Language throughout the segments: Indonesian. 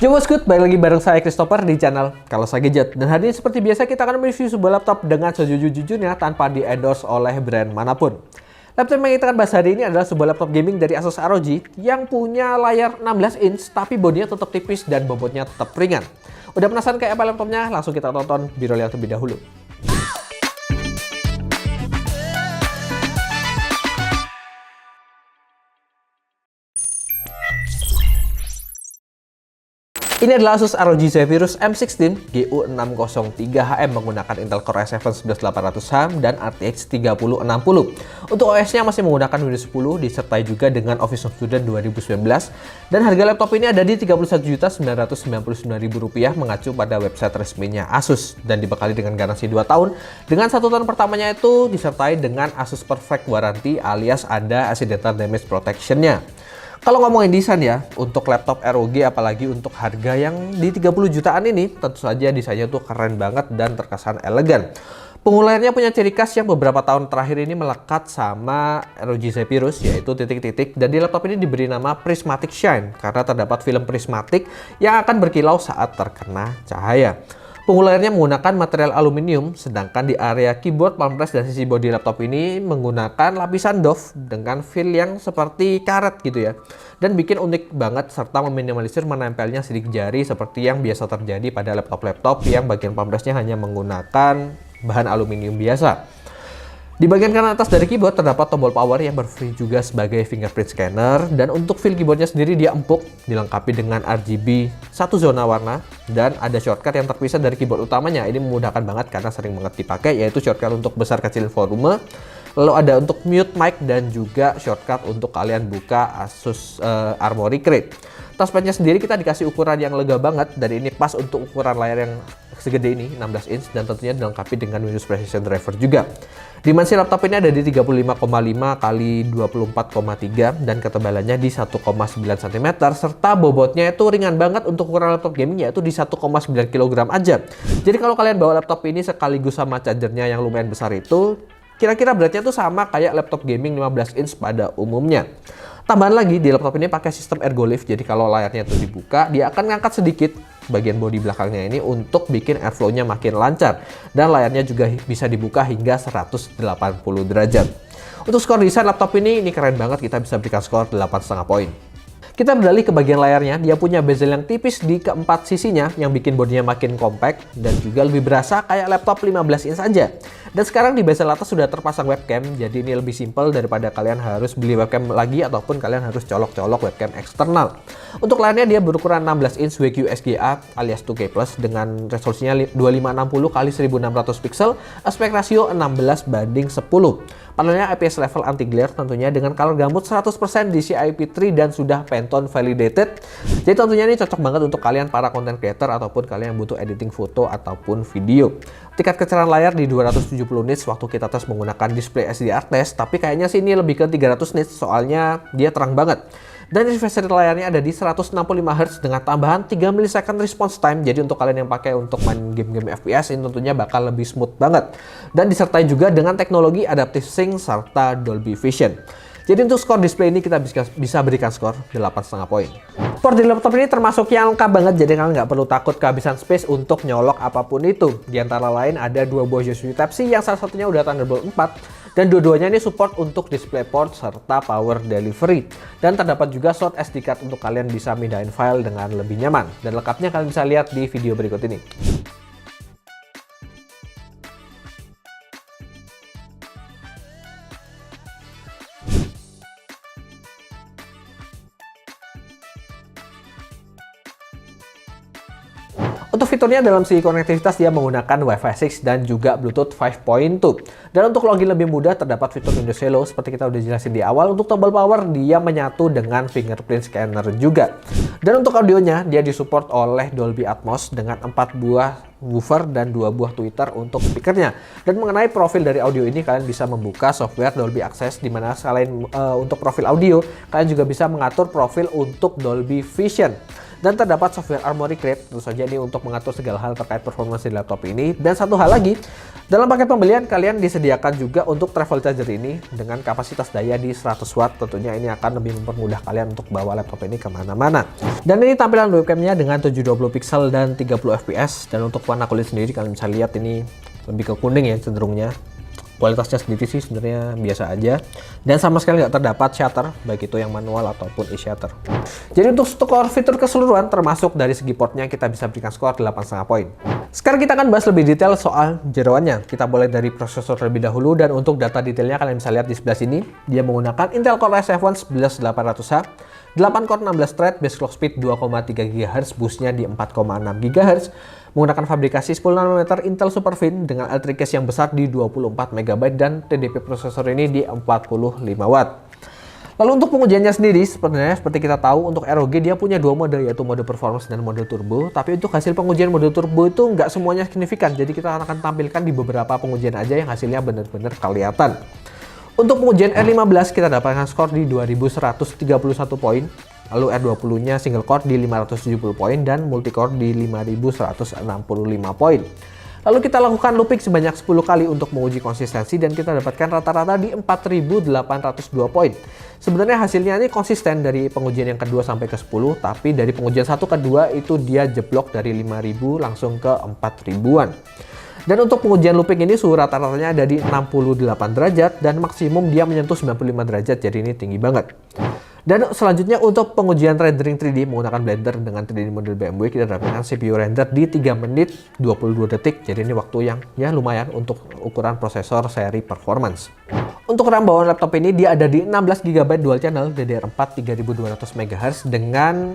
Yo, what's good? Balik lagi bareng saya Christopher di channel Kalau Saya Gadget. Dan hari ini seperti biasa kita akan mereview sebuah laptop dengan sejujur-jujurnya tanpa di-endorse oleh brand manapun. Laptop yang kita akan bahas hari ini adalah sebuah laptop gaming dari Asus ROG yang punya layar 16 inch tapi bodinya tetap tipis dan bobotnya tetap ringan. Udah penasaran kayak apa laptopnya? Langsung kita tonton video terlebih dahulu. Ini adalah Asus ROG Zephyrus M16 GU603HM menggunakan Intel Core i7 11800H dan RTX 3060. Untuk OS-nya masih menggunakan Windows 10 disertai juga dengan Office of Student 2019 dan harga laptop ini ada di Rp31.999.000 mengacu pada website resminya Asus dan dibekali dengan garansi 2 tahun dengan 1 tahun pertamanya itu disertai dengan Asus Perfect Warranty alias ada accidental damage protection-nya. Kalau ngomongin desain ya, untuk laptop ROG apalagi untuk harga yang di 30 jutaan ini, tentu saja desainnya tuh keren banget dan terkesan elegan. Pengulayarnya punya ciri khas yang beberapa tahun terakhir ini melekat sama ROG Zephyrus, yaitu titik-titik, dan di laptop ini diberi nama Prismatic Shine karena terdapat film prismatik yang akan berkilau saat terkena cahaya. Pengulayarnya menggunakan material aluminium, sedangkan di area keyboard, palm press, dan sisi bodi laptop ini menggunakan lapisan doff dengan feel yang seperti karet gitu ya. Dan bikin unik banget serta meminimalisir menempelnya sidik jari seperti yang biasa terjadi pada laptop-laptop yang bagian palm press-nya hanya menggunakan bahan aluminium biasa. Di bagian kanan atas dari keyboard terdapat tombol power yang berfungsi juga sebagai fingerprint scanner, dan untuk feel keyboardnya sendiri dia empuk, dilengkapi dengan RGB satu zona warna dan ada shortcut yang terpisah dari keyboard utamanya. Ini memudahkan banget karena sering banget dipakai, yaitu shortcut untuk besar kecil volume, lalu ada untuk mute mic dan juga shortcut untuk kalian buka Asus Armoury Crate. Touchpadnya sendiri kita dikasih ukuran yang lega banget dan ini pas untuk ukuran layar yang segede ini 16 inch dan tentunya dilengkapi dengan Windows Precision Driver juga. Dimensi laptop ini ada di 35,5 x 24,3 dan ketebalannya di 1,9 cm serta bobotnya itu ringan banget untuk ukuran laptop gaming yaitu di 1,9 kg aja. Jadi kalau kalian bawa laptop ini sekaligus sama chargernya yang lumayan besar itu, kira-kira beratnya tuh sama kayak laptop gaming 15 inch pada umumnya. Tambahan lagi, di laptop ini pakai sistem ergo lift, jadi kalau layarnya itu dibuka, dia akan ngangkat sedikit bagian bodi belakangnya ini untuk bikin airflow-nya makin lancar. Dan layarnya juga bisa dibuka hingga 180 derajat. Untuk skor desain laptop ini keren banget, kita bisa berikan skor 8,5 poin. Kita beralih ke bagian layarnya, dia punya bezel yang tipis di keempat sisinya yang bikin bodinya makin compact dan juga lebih berasa kayak laptop 15 inch saja. Dan sekarang di bezel atas sudah terpasang webcam, jadi ini lebih simpel daripada kalian harus beli webcam lagi ataupun kalian harus colok-colok webcam eksternal. Untuk layarnya dia berukuran 16 inch WQSGA alias 2K+, dengan resolusinya 2560x1600 pixel, aspek rasio 16:10. Panelnya IPS level anti glare tentunya dengan color gamut 100% DCI P3 dan sudah Pantone validated. Jadi tentunya ini cocok banget untuk kalian para content creator ataupun kalian yang butuh editing foto ataupun video. Tingkat kecerahan layar di 270 nits waktu kita tes menggunakan display SDR test, tapi kayaknya sih ini lebih ke 300 nits soalnya dia terang banget. Dan refresh rate layarnya ada di 165 Hz dengan tambahan 3 millisecond response time. Jadi untuk kalian yang pakai untuk main game-game FPS ini tentunya bakal lebih smooth banget. Dan disertai juga dengan teknologi Adaptive Sync serta Dolby Vision. Jadi untuk skor display ini kita bisa berikan skor 8,5 poin. Port di laptop ini termasuk yang lengkap banget, jadi kalian nggak perlu takut kehabisan space untuk nyolok apapun itu. Di antara lain ada 2 buah USB Type-C yang salah satunya udah Thunderbolt 4. Dan dua-duanya ini support untuk DisplayPort serta power delivery. Dan terdapat juga slot SD card untuk kalian bisa mindahin file dengan lebih nyaman. Dan lengkapnya kalian bisa lihat di video berikut ini. Untuk fiturnya dalam segi konektivitas dia menggunakan Wi-Fi 6 dan juga Bluetooth 5.2. Dan untuk login lebih mudah terdapat fitur Windows Hello seperti kita udah jelasin di awal. Untuk tombol power dia menyatu dengan fingerprint scanner juga. Dan untuk audionya dia disupport oleh Dolby Atmos dengan 4 buah woofer dan 2 buah tweeter untuk speakernya. Dan mengenai profil dari audio ini kalian bisa membuka software Dolby Access di mana selain untuk profil audio kalian juga bisa mengatur profil untuk Dolby Vision. Dan terdapat software Armoury Crate, tentu saja ini untuk mengatur segala hal terkait performance di laptop ini. Dan satu hal lagi, dalam paket pembelian kalian disediakan juga untuk travel charger ini dengan kapasitas daya di 100 watt. Tentunya ini akan lebih mempermudah kalian untuk bawa laptop ini kemana-mana. Dan ini tampilan webcamnya dengan 720 pixel dan 30 fps. Dan untuk warna kulit sendiri kalian bisa lihat ini lebih ke kuning ya cenderungnya. Kualitasnya sendiri sih sebenarnya biasa aja, dan sama sekali nggak terdapat shutter, baik itu yang manual ataupun e-shutter. Jadi untuk skor fitur keseluruhan termasuk dari segi portnya kita bisa berikan skor 8,5 poin. Sekarang kita akan bahas lebih detail soal jeroannya. Kita mulai dari prosesor terlebih dahulu, dan untuk data detailnya kalian bisa lihat di sebelah sini. Dia menggunakan Intel Core i7 11800H, 8 core 16 thread, base clock speed 2,3 GHz, boostnya di 4,6 GHz. Menggunakan fabrikasi 10 nanometer Intel Superfin dengan L3 case yang besar di 24 MB dan TDP prosesor ini di 45 watt. Lalu untuk pengujiannya sendiri, sebenarnya seperti kita tahu untuk ROG dia punya dua mode, yaitu mode performance dan mode turbo. Tapi untuk hasil pengujian mode turbo itu nggak semuanya signifikan, jadi kita akan tampilkan di beberapa pengujian aja yang hasilnya benar-benar kelihatan. Untuk pengujian R15 kita dapatkan skor di 2131 poin. Lalu R20-nya single core di 570 poin dan multicore di 5165 poin. Lalu kita lakukan looping sebanyak 10 kali untuk menguji konsistensi dan kita dapatkan rata-rata di 4802 poin. Sebenarnya hasilnya ini konsisten dari pengujian yang kedua sampai ke 10, tapi dari pengujian 1 ke 2 itu dia jeblok dari 5000 langsung ke 4000-an. Dan untuk pengujian looping ini suhu rata-ratanya ada di 68 derajat dan maksimum dia menyentuh 95 derajat, jadi ini tinggi banget. Dan selanjutnya untuk pengujian rendering 3D menggunakan Blender dengan 3D model BMW, kita dapatkan CPU render di 3 menit 22 detik. Jadi ini waktu yang ya lumayan untuk ukuran prosesor seri performance. Untuk RAM bawaan laptop ini dia ada di 16 GB dual channel DDR4 3200 MHz dengan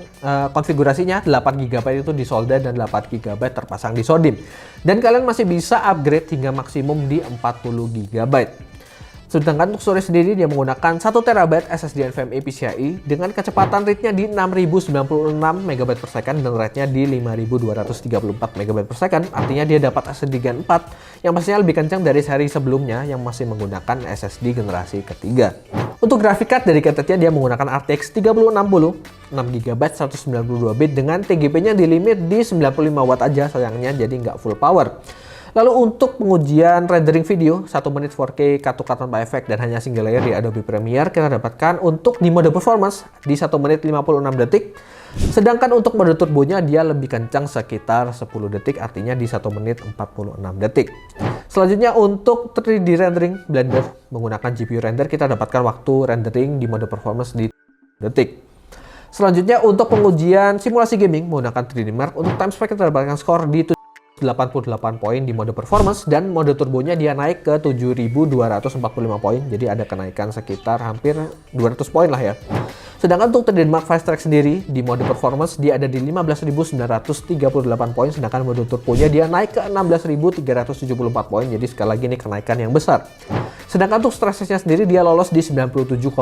konfigurasinya 8 GB itu di solder dan 8 GB terpasang di SODIMM. Dan kalian masih bisa upgrade hingga maksimum di 40 GB. Sedangkan untuk storage sendiri dia menggunakan 1 TB SSD NVMe PCIe dengan kecepatan read-nya di 6096 MB per second dan write-nya di 5234 MB per second. Artinya dia dapat SSD Gen 4 yang pastinya lebih kencang dari seri sebelumnya yang masih menggunakan SSD generasi ketiga. Untuk graphic card dedicatednya dia menggunakan RTX 3060 6GB 192 bit dengan TGP-nya di limit di 95 watt aja sayangnya, jadi nggak full power. Lalu untuk pengujian rendering video 1 menit 4K cut tanpa efek dan hanya single layer di Adobe Premiere kita dapatkan untuk di mode performance di 1 menit 56 detik. Sedangkan untuk mode turbonya dia lebih kencang sekitar 10 detik, artinya di 1 menit 46 detik. Selanjutnya untuk 3D rendering Blender menggunakan GPU render kita dapatkan waktu rendering di mode performance di detik. Selanjutnya untuk pengujian simulasi gaming menggunakan 3D Mark untuk time spec kita dapatkan skor di 88 poin di mode performance dan mode turbonya dia naik ke 7245 poin, jadi ada kenaikan sekitar hampir 200 poin lah ya. Sedangkan untuk 3D Mark Fast Track sendiri di mode performance dia ada di 15.938 poin, sedangkan mode turbonya dia naik ke 16.374 poin, jadi sekali lagi ini kenaikan yang besar. Sedangkan untuk stress testnya sendiri dia lolos di 97,4%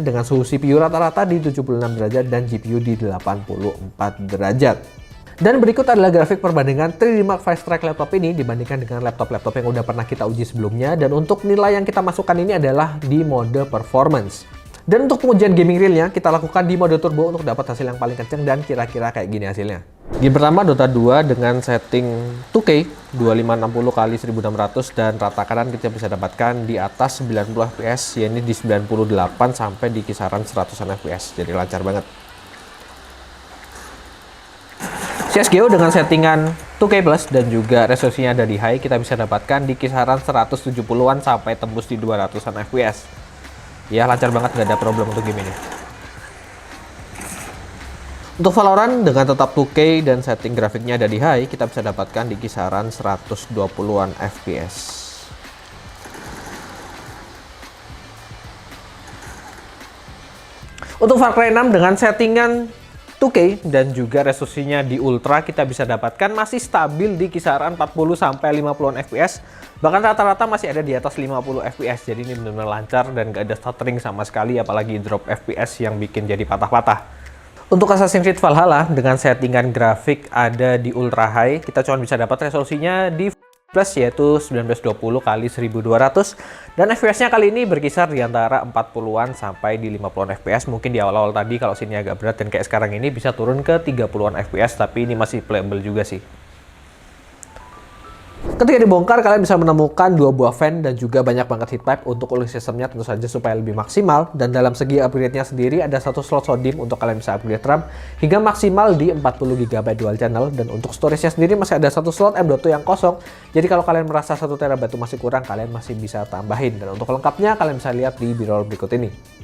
dengan suhu CPU rata-rata di 76 derajat dan GPU di 84 derajat. Dan berikut adalah grafik perbandingan 3D Mark Fast Track laptop ini dibandingkan dengan laptop-laptop yang udah pernah kita uji sebelumnya. Dan untuk nilai yang kita masukkan ini adalah di mode performance. Dan untuk pengujian gaming realnya kita lakukan di mode turbo untuk dapat hasil yang paling kencang dan kira-kira kayak gini hasilnya. Game pertama Dota 2 dengan setting 2K 2560 x 1600 dan rata kanan kita bisa dapatkan di atas 90 fps, yakni di 98 sampai di kisaran 100an fps. Jadi lancar banget. CSGO dengan settingan 2K Plus dan juga resolusinya ada di high kita bisa dapatkan di kisaran 170-an sampai tembus di 200-an fps. Ya lancar banget, nggak ada problem untuk game ini. Untuk Valorant dengan tetap 2K dan setting grafiknya ada di high kita bisa dapatkan di kisaran 120-an fps. Untuk Far Cry 6 dengan settingan 2K dan juga resolusinya di ultra kita bisa dapatkan masih stabil di kisaran 40 sampai 50-an fps, bahkan rata-rata masih ada di atas 50 fps. Jadi ini benar-benar lancar dan gak ada stuttering sama sekali, apalagi drop fps yang bikin jadi patah-patah. Untuk Assassin's Creed Valhalla dengan settingan grafik ada di ultra high kita cuma bisa dapat resolusinya di plus yaitu 1920 kali 1200, dan FPS-nya kali ini berkisar di antara 40-an sampai di 50-an FPS. Mungkin di awal-awal tadi kalau sini agak berat dan kayak sekarang ini bisa turun ke 30-an FPS, tapi ini masih playable juga sih. Ketika dibongkar, kalian bisa menemukan 2 buah fan dan juga banyak banget heat pipe untuk cooling systemnya tentu saja supaya lebih maksimal. Dan dalam segi upgrade-nya sendiri ada 1 slot SODIMM untuk kalian bisa upgrade RAM hingga maksimal di 40 GB dual channel. Dan untuk storage-nya sendiri masih ada 1 slot M.2 yang kosong. Jadi kalau kalian merasa 1 TB itu masih kurang, kalian masih bisa tambahin. Dan untuk lengkapnya kalian bisa lihat di B-roll berikut ini.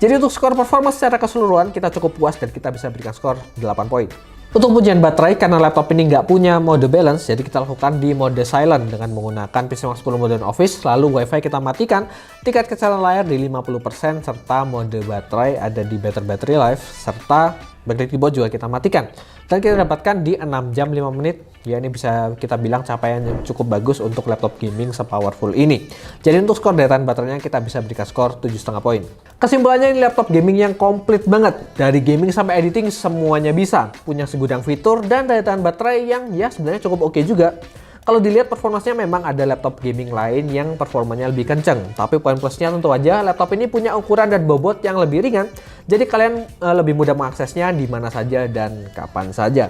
Jadi untuk skor performance secara keseluruhan kita cukup puas dan kita bisa berikan skor 8 poin. Untuk pujian baterai, karena laptop ini nggak punya mode balance, jadi kita lakukan di mode silent dengan menggunakan PC Max 10 mode office, lalu WiFi kita matikan, tingkat kecalan layar di 50%, serta mode baterai ada di better battery life, serta backlight keyboard juga kita matikan. Dan kita dapatkan di 6 jam 5 menit, ya ini bisa kita bilang capaian yang cukup bagus untuk laptop gaming sepowerful ini. Jadi untuk skor daya tahan baterainya kita bisa berikan skor 7,5 poin. Kesimpulannya ini laptop gaming yang komplit banget. Dari gaming sampai editing semuanya bisa. Punya segudang fitur dan daya tahan baterai yang ya sebenarnya cukup oke juga. Kalau dilihat performanya memang ada laptop gaming lain yang performanya lebih kenceng. Tapi poin plusnya tentu aja laptop ini punya ukuran dan bobot yang lebih ringan. Jadi kalian lebih mudah mengaksesnya di mana saja dan kapan saja.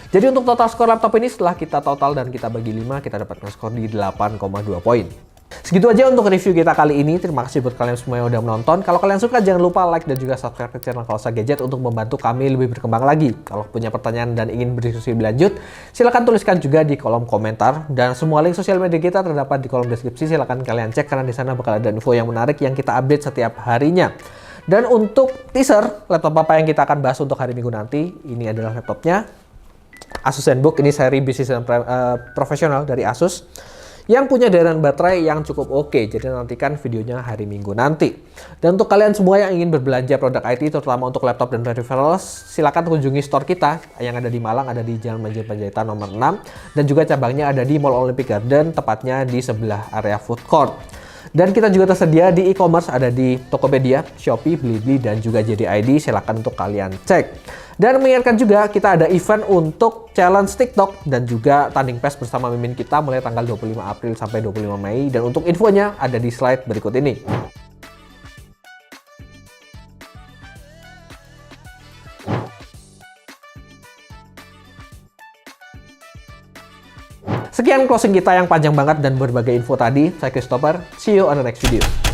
Jadi untuk total skor laptop ini setelah kita total dan kita bagi 5, kita dapatkan skor di 8,2 poin. Segitu aja untuk review kita kali ini. Terima kasih buat kalian semua yang udah menonton. Kalau kalian suka jangan lupa like dan juga subscribe ke channel Kalsa Gadget untuk membantu kami lebih berkembang lagi. Kalau punya pertanyaan dan ingin berdiskusi lebih lanjut, silahkan tuliskan juga di kolom komentar. Dan semua link sosial media kita terdapat di kolom deskripsi. Silahkan kalian cek karena di sana bakal ada info yang menarik yang kita update setiap harinya. Dan untuk teaser laptop apa yang kita akan bahas untuk hari Minggu nanti, ini adalah laptopnya Asus ZenBook. Ini seri bisnis dan profesional dari Asus yang punya daya tahan baterai yang cukup oke. Jadi nantikan videonya hari Minggu nanti. Dan untuk kalian semua yang ingin berbelanja produk IT, terutama untuk laptop dan peripherals, silakan kunjungi store kita yang ada di Malang, ada di Jalan Majen Panjaitan nomor 6, dan juga cabangnya ada di Mall Olympic Garden, tepatnya di sebelah area food court. Dan kita juga tersedia di e-commerce, ada di Tokopedia, Shopee, Blibli, dan juga JD.ID. Silakan untuk kalian cek. Dan mengingatkan juga kita ada event untuk challenge TikTok dan juga tanding PES bersama mimin kita mulai tanggal 25 April sampai 25 Mei. Dan untuk infonya ada di slide berikut ini. Sekian closing kita yang panjang banget dan berbagai info tadi. Saya Christopher, see you on the next video.